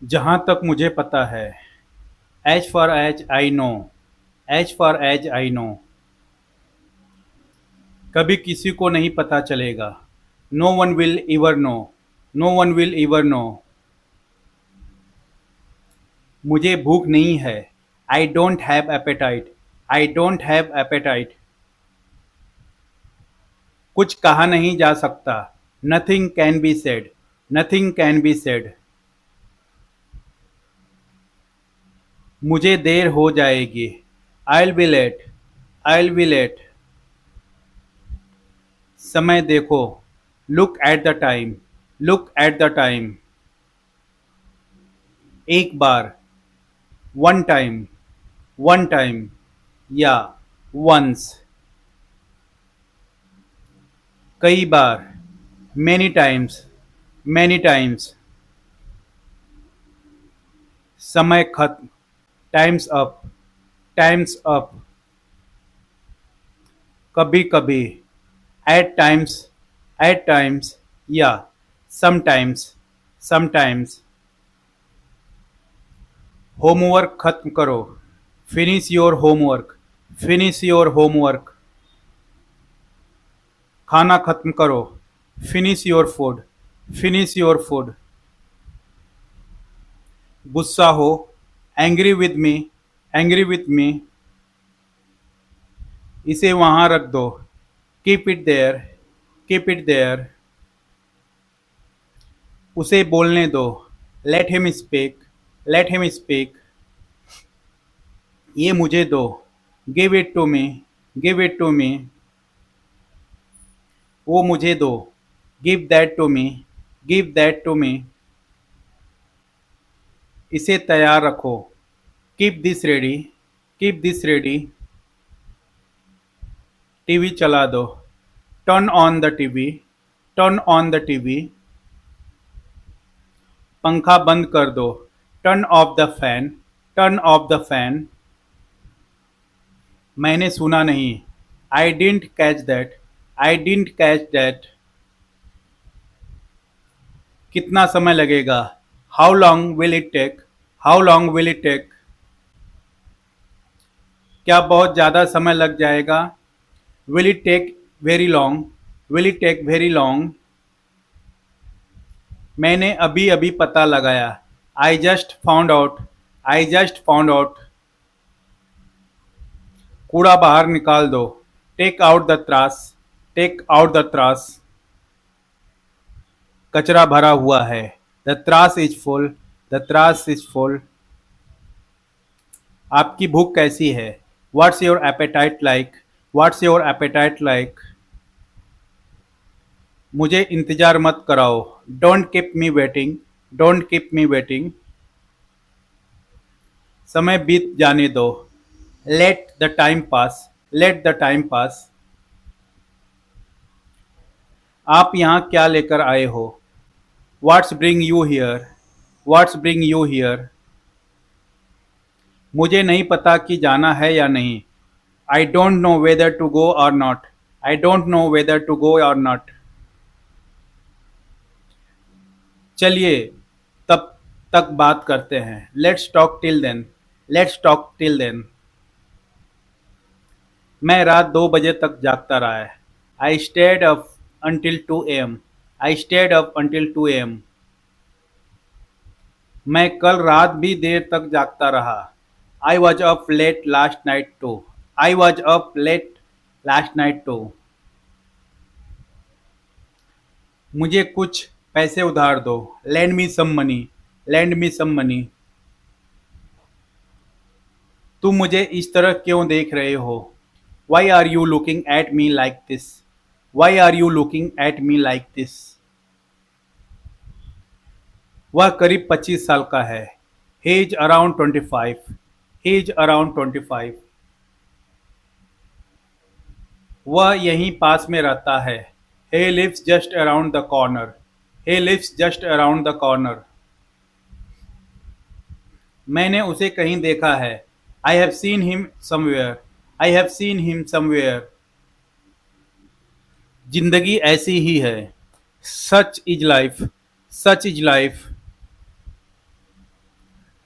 जहाँ तक मुझे पता है। As far as I know. As far as I know. कभी किसी को नहीं पता चलेगा। No one will ever know. No one will ever know. मुझे भूख नहीं है। I don't have appetite. I don't have appetite. कुछ कहा नहीं जा सकता। Nothing can be said. Nothing can be said. मुझे देर हो जाएगी। I be late. I be late. समय देखो। Look at the time. Look at the time. एक बार। One time. One time. या वंस। कई बार। Many times. Many times. समय खत्म। Times up. Times up. कभी कभी। At times. At times. या समटाइम्स। समटाइम्स। होमवर्क खत्म करो। Finish your homework. Finish your homework. खाना खत्म करो। Finish your food. Finish your food. गुस्सा हो। Angry with me. Angry with me. इसे वहां रख दो। Keep it there. Keep it there. उसे बोलने दो। Let him speak. Let him speak. ये मुझे दो। Give it to me. Give it to me. वो मुझे दो। Give that to me. Give that to me. इसे तैयार रखो। Keep this ready. Keep this ready. TV चला दो। Turn on the TV. Turn on the TV. पंखा बंद कर दो। Turn off the fan. Turn off the fan. मैंने सुना नहीं। I didn't catch that. I didn't catch that. कितना समय लगेगा। How long will it take. How long will it take. क्या बहुत ज़्यादा समय लग जाएगा। Will it take very long. Will it take very long. मैंने अभी अभी पता लगाया। I just found out. I just found out. कूड़ा बाहर निकाल दो। Take out the trash. Take out the trash. कचरा भरा हुआ है। The trash is full. The trash is full. आपकी भूख कैसी है। What's your appetite like. What's your appetite like. मुझे इंतजार मत कराओ। Don't keep me waiting. Don't keep me waiting. समय बीत जाने दो। Let the time pass. Let the time pass. आप यहाँ क्या लेकर आए हो। What's bring you here. What's bring you here. मुझे नहीं पता कि जाना है या नहीं। I don't know whether to go और not. I don't know whether to go और नॉट। चलिए तब तक बात करते हैं। Let's talk till then. Let's talk till then. मैं रात 2 बजे तक जागता रहा है। I stayed up until 2 AM। I stayed up until 2 AM। मैं कल रात भी देर तक जागता रहा। I was up late last night too. I was up late last night too. मुझे कुछ पैसे उधार दो। Lend me some money. Lend me some money. तुम मुझे इस तरह क्यों देख रहे हो। Why are you looking at me like this. Why are you looking at me like this. वह करीब 25 साल का है। He is around 25। He is around 25। वह यहीं पास में रहता है। He lives just around the corner. He lives just around the corner. मैंने उसे कहीं देखा है। I have seen him somewhere. I have seen him somewhere. जिंदगी ऐसी ही है। Such is life. Such is life.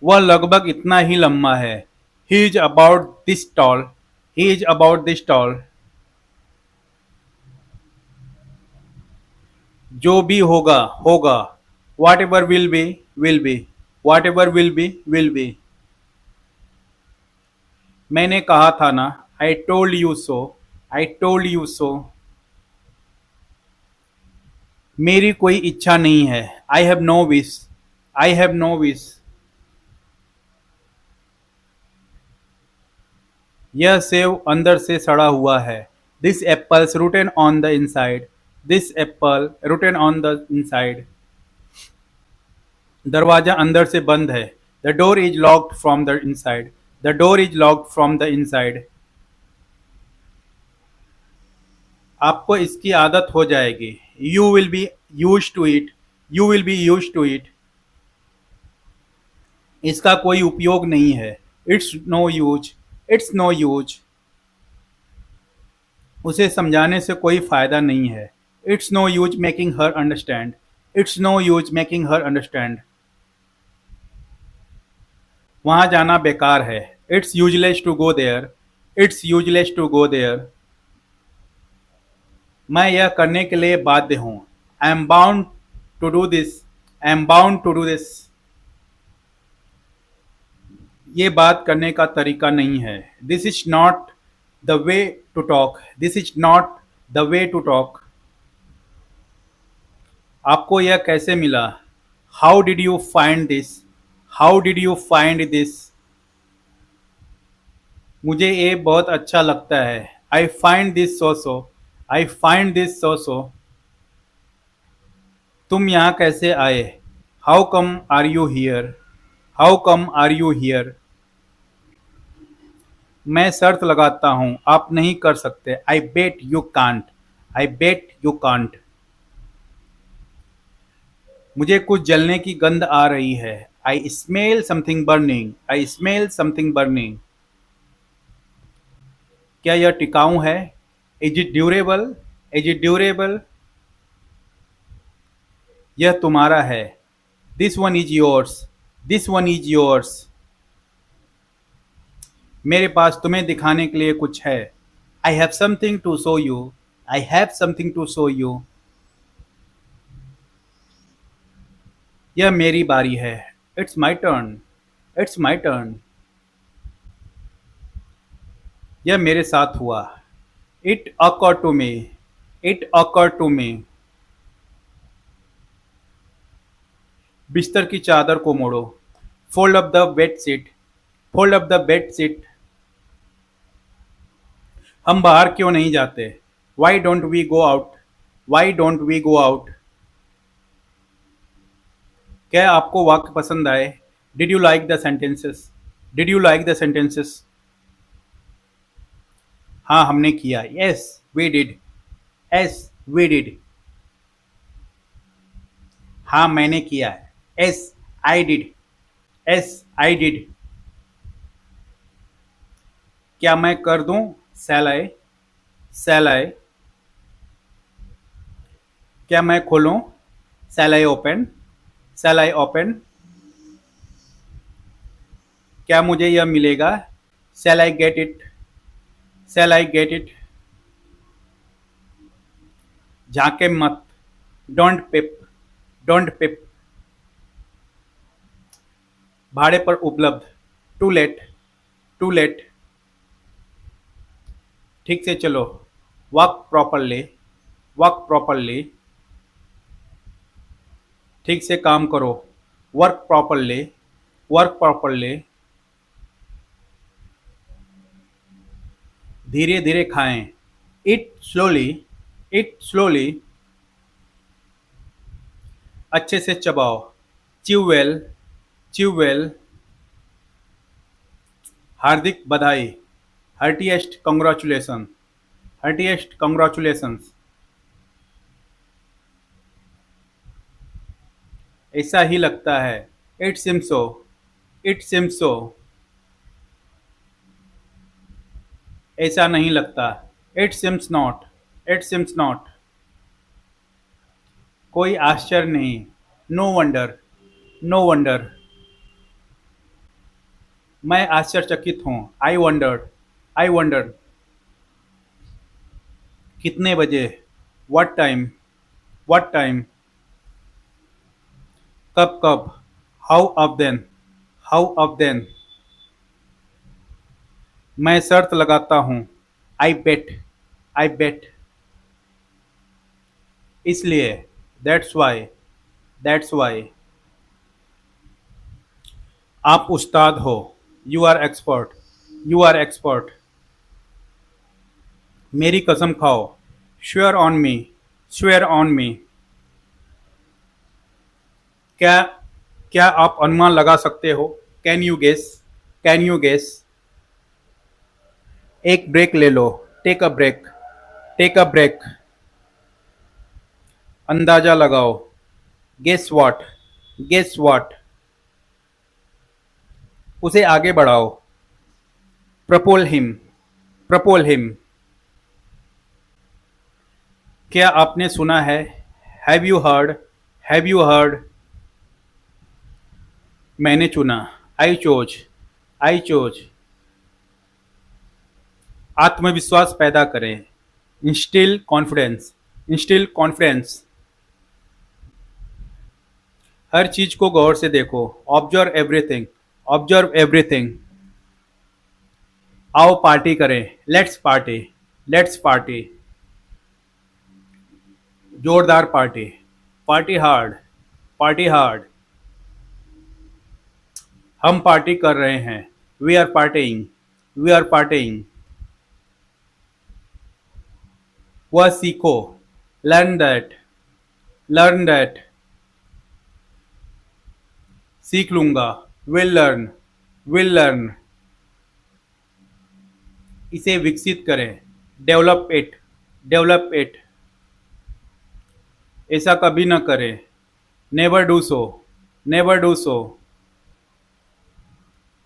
वह लगभग इतना ही लंबा है। He is about this tall. He is about this tall. जो भी होगा होगा। Whatever will be will be. Whatever will be will be. मैंने कहा था ना। I told you so. I told you so. मेरी कोई इच्छा नहीं है। I have no wish. I have no wish. यह सेव अंदर से सड़ा हुआ है। This apple's rotten on the inside. This apple rotten on the inside. दरवाजा अंदर से बंद है। The door is locked from the inside. The door is locked from the inside. आपको इसकी आदत हो जाएगी। You will be use to it. You will be use to it. इसका कोई उपयोग नहीं है। It's no use. It's no use. उसे समझाने से कोई फायदा नहीं है। It's no use making her understand. It's no use making her understand. वहां जाना बेकार है। It's useless to go there. It's useless to go there. मैं यह करने के लिए बाध्य हूं। I am bound to do this. I am bound to do this. ये बात करने का तरीका नहीं है। This is not the way to talk. This is not the way to talk. आपको यह कैसे मिला? How did you find this? How did you find this? मुझे ये बहुत अच्छा लगता है। I find this so so. I find this so so. तुम यहाँ कैसे आए? How come are you here? How come are you here? मैं शर्त लगाता हूँ आप नहीं कर सकते। I bet you can't. I bet you can't. मुझे कुछ जलने की गंध आ रही है। I smell something burning. I smell something burning. क्या यह टिकाऊ है? Is it durable? Is it durable? यह तुम्हारा है। This one is yours. This one is yours. मेरे पास तुम्हें दिखाने के लिए कुछ है। I have something to show you. I have something to show you. यह मेरी बारी है। It's my turn. It's my turn. यह मेरे साथ हुआ। It occur to me. It occur to me. बिस्तर की चादर को मोड़ो। Fold up the bed sheet. Fold up the bed sheet. हम बाहर क्यों नहीं जाते? Why don't we go out? Why don't we go out? क्या आपको वाक्य पसंद आए? Did you like the sentences? Did you like the sentences? हाँ हमने किया। Yes we did. Yes we did. हाँ मैंने किया। Yes I did. Yes I did. क्या मैं कर दूं? शैल आई? शैल आई? क्या मैं खोलूं? Shall I open? Shall I open? क्या मुझे यह मिलेगा? Shall I get it? Shall I get it? झांके मत। Don't peep. Don't peep. भाड़े पर उपलब्ध। To let. To let. ठीक से चलो। Walk properly. Walk properly. ठीक से काम करो। Work properly. Work properly. धीरे धीरे खाएं। Eat slowly. Eat slowly. अच्छे से चबाओ। Chew well. Chew well. हार्दिक बधाई। Heartiest congratulation. Heartiest congratulations. ऐसा ही लगता है। It seems so. It seems so. ऐसा नहीं लगता। It seems not. It seems not. कोई आश्चर्य नहीं। No wonder. No wonder. मैं आश्चर्यचकित हूँ। I wonder. कितने बजे? What time? कब? How of then? मैं शर्त लगाता हूँ। I bet. इसलिए। That's why. आप उस्ताद हो। You are expert. मेरी कसम खाओ। Sure on me. क्या क्या आप अनुमान लगा सकते हो? Can you guess? एक ब्रेक ले लो। Take a break. अंदाजा लगाओ। Guess what? उसे आगे बढ़ाओ। Propel him. क्या आपने सुना है? Have you heard? मैंने चुना। I chose. आत्मविश्वास पैदा करें। Instil confidence. हर चीज को गौर से देखो। Observe everything. आओ पार्टी करें। Let's party. जोरदार पार्टी। Party hard. हम पार्टी कर रहे हैं। We are partying. वह सीखो। Learn that. सीख लूंगा। Will learn. इसे विकसित करें। Develop it. ऐसा कभी न करें। Never do so.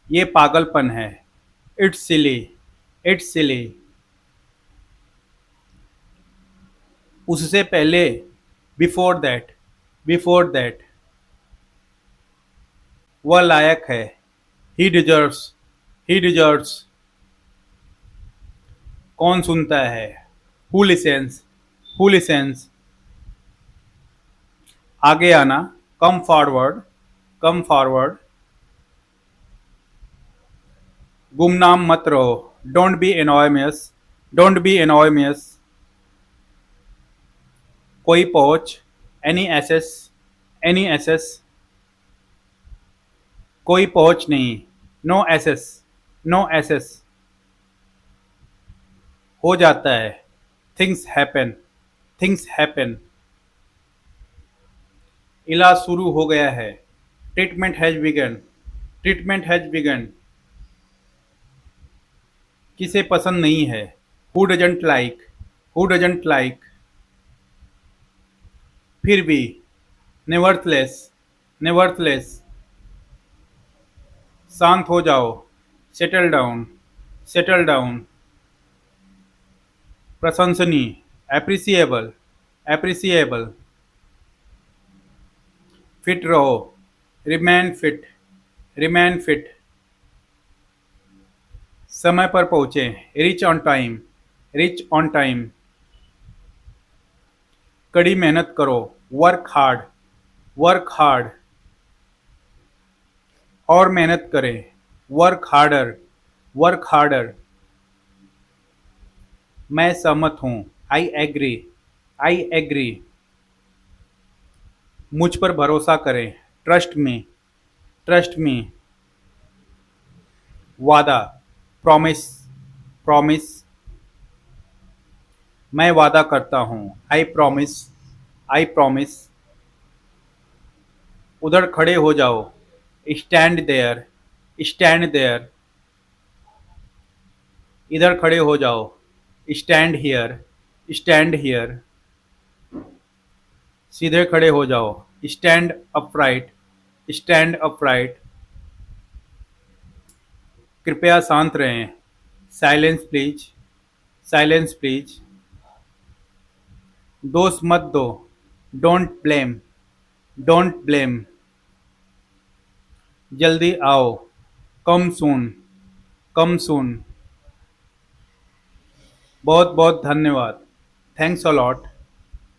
ये पागलपन है। It's silly. उससे पहले। Before that. वह लायक है। He deserves. कौन सुनता है? Who listens? आगे आना। Come forward. गुमनाम मत रहो। Don't be anonymous. कोई पहुंच। Any access. कोई पहुंच नहीं। No access. हो जाता है। Things happen. इलाज शुरू हो गया है। Treatment has begun. किसे पसंद नहीं है? Who doesn't like? फिर भी। नेवर्थलेस। शांत हो जाओ। Settle down. प्रशंसनीय। एप्रिसिएबल। फिट रहो। Remain fit. समय पर पहुंचे। Reach on time. कड़ी मेहनत करो। Work hard. और मेहनत करें। Work harder. मैं सहमत हूँ। I agree. मुझ पर भरोसा करें। Trust me. वादा। प्रॉमिस। मैं वादा करता हूँ। I promise. उधर खड़े हो जाओ। Stand there. इधर खड़े हो जाओ। Stand here. सीधे खड़े हो जाओ। स्टैंड अपराइट। कृपया शांत रहें। Silence please. दोष मत दो। Don't blame. जल्दी आओ। Come soon, come soon. बहुत बहुत धन्यवाद। Thanks a lot,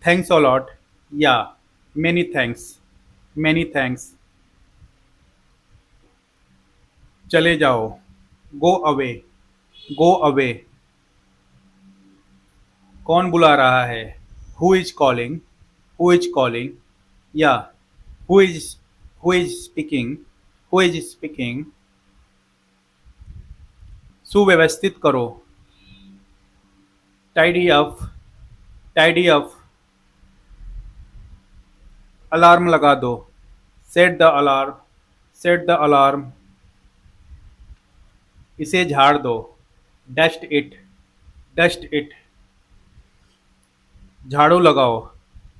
thanks a lot. या, मेनी थैंक्स, मेनी थैंक्स। चले जाओ, गो अवे, गो अवे। कौन बुला रहा है? Who is calling, who is calling. या, who is, who is speaking, who is speaking. सुव्यवस्थित करो, tidy up, tidy up. Alarm लगा दो, set the alarm, set the alarm. इसे झाड़ दो, डस्ट इट, डस्ट इट। झाड़ू लगाओ,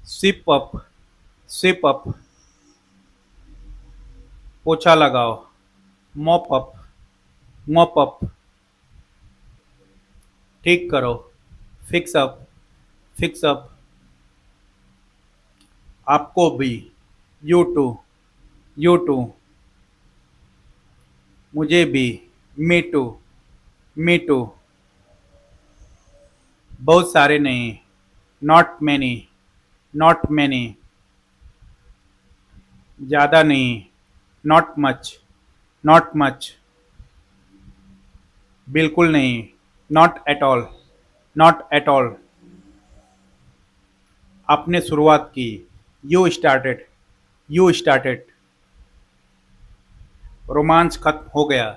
स्वीप अप, स्वीप अप। पोछा लगाओ, मॉप अप, मॉप अप। ठीक करो, फिक्स अप, फिक्स अप। आपको भी, यू टू, यू टू। मुझे भी, मी टू, मी टू। बहुत सारे नहीं, नॉट मैनी, नॉट मैनी। ज़्यादा नहीं, नॉट मच, नॉट मच। बिल्कुल नहीं, not at all, not at all. आपने शुरुआत की, यू स्टार्टेड, यू स्टार्टेड। रोमांच खत्म हो गया,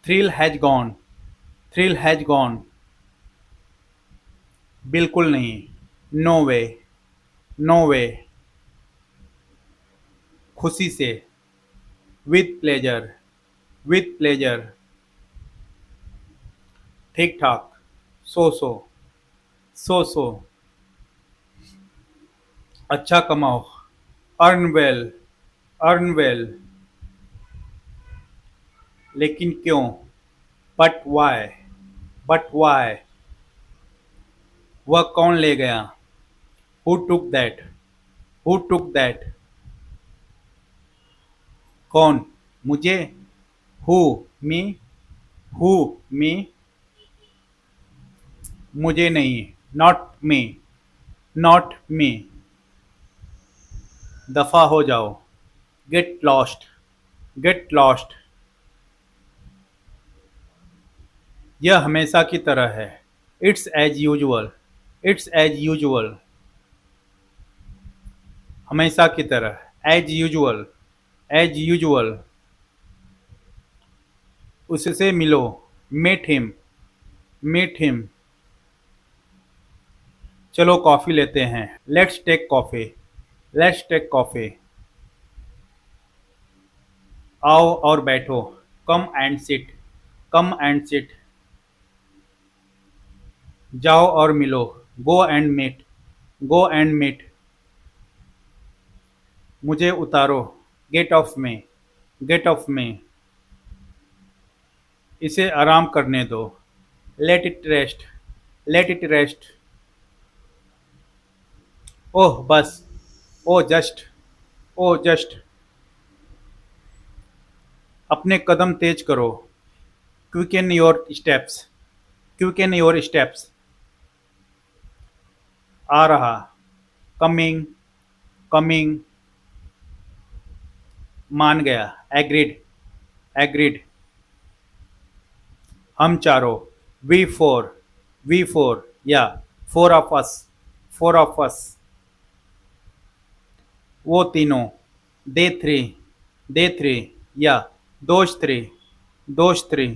thrill has gone, thrill has gone. बिल्कुल नहीं, नो वे, नो वे। खुशी से, विथ प्लेजर, विथ प्लेजर। ठीक ठाक, सो सो, सो सो। अच्छा कमाओ, अर्न वेल, अर्न वेल। लेकिन क्यों? But why, but why. वह कौन ले गया? Who took that, who took that. कौन? मुझे, हु, मी, हु, मी। मुझे नहीं, नॉट मी, नॉट मी। दफा हो जाओ, गेट लॉस्ट, गेट लॉस्ट। यह हमेशा की तरह है, it's as usual, it's as usual. हमेशा की तरह, एज यूजुअल, एज यूजुअल। उससे मिलो, मीट हिम, मीट हिम। चलो कॉफ़ी लेते हैं, let's take coffee, let's take coffee. आओ और बैठो, come and sit, come and sit. जाओ और मिलो, go and meet, go and meet. मुझे उतारो, get off me, get off me. इसे आराम करने दो, let it rest, let it rest. ओह बस, ओ जस्ट, ओ जस्ट। अपने कदम तेज करो, quicken your steps, quicken your steps. आ रहा, कमिंग, कमिंग। मान गया, एग्रीड, एग्रीड। हम चारों, वी फोर, वी फोर। या, four of us, four of us. वो तीनों, दे थ्री, दे थ्री। या, दोज थ्री, दोज थ्री।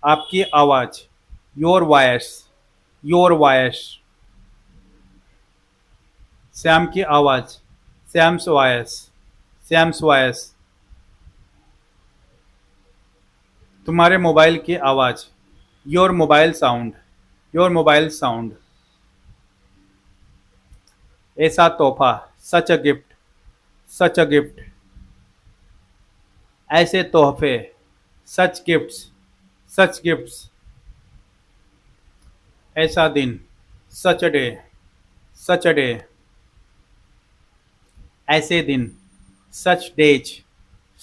आपकी आवाज़, your voice, your voice. Shyam की आवाज़, श्याम्स वॉयस, श्याम्स वॉयस। तुम्हारे मोबाइल की आवाज़, your mobile sound, your mobile sound. ऐसा तोहफा, सच a gift, such a gift. ऐसे तोहफे, सच गिफ्ट्स, सच गिफ्ट्स। ऐसा दिन, सच a day, such a day. ऐसे दिन, सच डेज,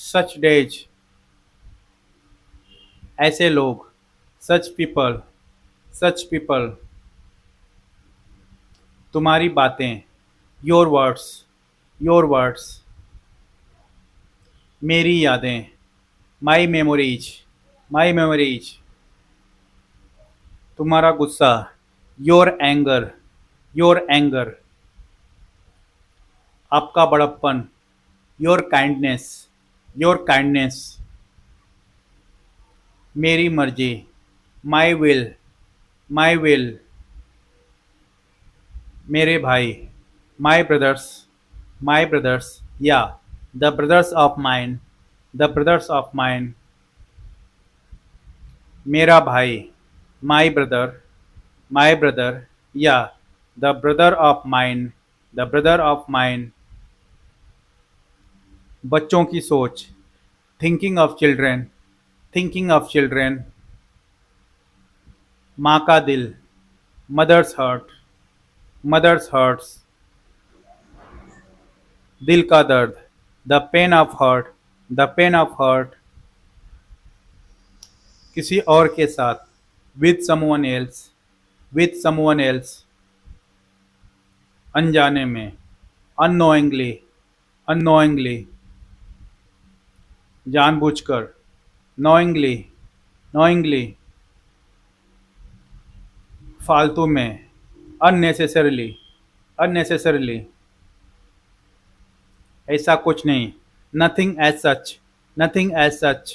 such days, ऐसे लोग, such people, such people, तुम्हारी बातें, your words, your words, मेरी यादें, my memories, my memories, तुम्हारा गुस्सा, your anger, your anger, आपका बड़प्पन, your kindness, your kindness, मेरी मर्जी, my will, my will, मेरे भाई, my brothers, my brothers, yeah, the brothers of mine, the brothers of mine, मेरा भाई, my brother, my brother, yeah, the brother of mine, the brother of mine, बच्चों की सोच, thinking of children, thinking of children, माँ का दिल, mother's heart, mother's hurts, दिल का दर्द, the pain of heart, the pain of heart, किसी और के साथ, with someone else, with someone else, अनजाने में, unknowingly, unknowingly, जानबूझकर, knowingly, knowingly, फालतू में, unnecessarily, unnecessarily, ऐसा कुछ नहीं, nothing as such, nothing as such,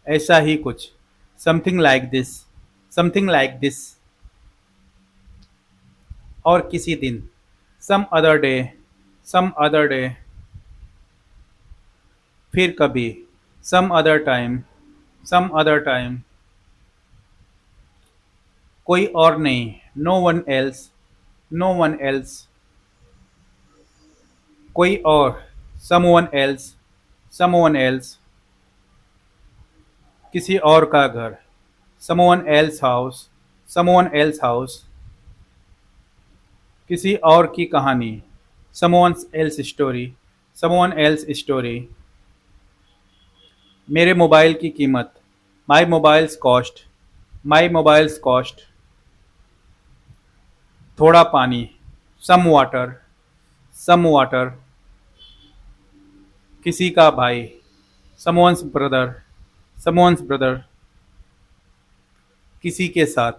ऐसा ही कुछ, something like this, something like this, और किसी दिन, some other day, some other day, फिर कभी, some other time, some other time, कोई और नहीं, no one else, no one else, कोई और, someone else, someone else, किसी और का घर, someone else house, someone else house, किसी और की कहानी, someone else story, someone else story, मेरे मोबाइल की कीमत, my mobile's cost, my mobile's cost, थोड़ा पानी, some water, some water, किसी का भाई, someone's brother, someone's brother, किसी के साथ,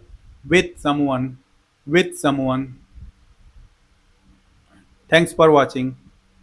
with someone, with someone. Thanks for watching.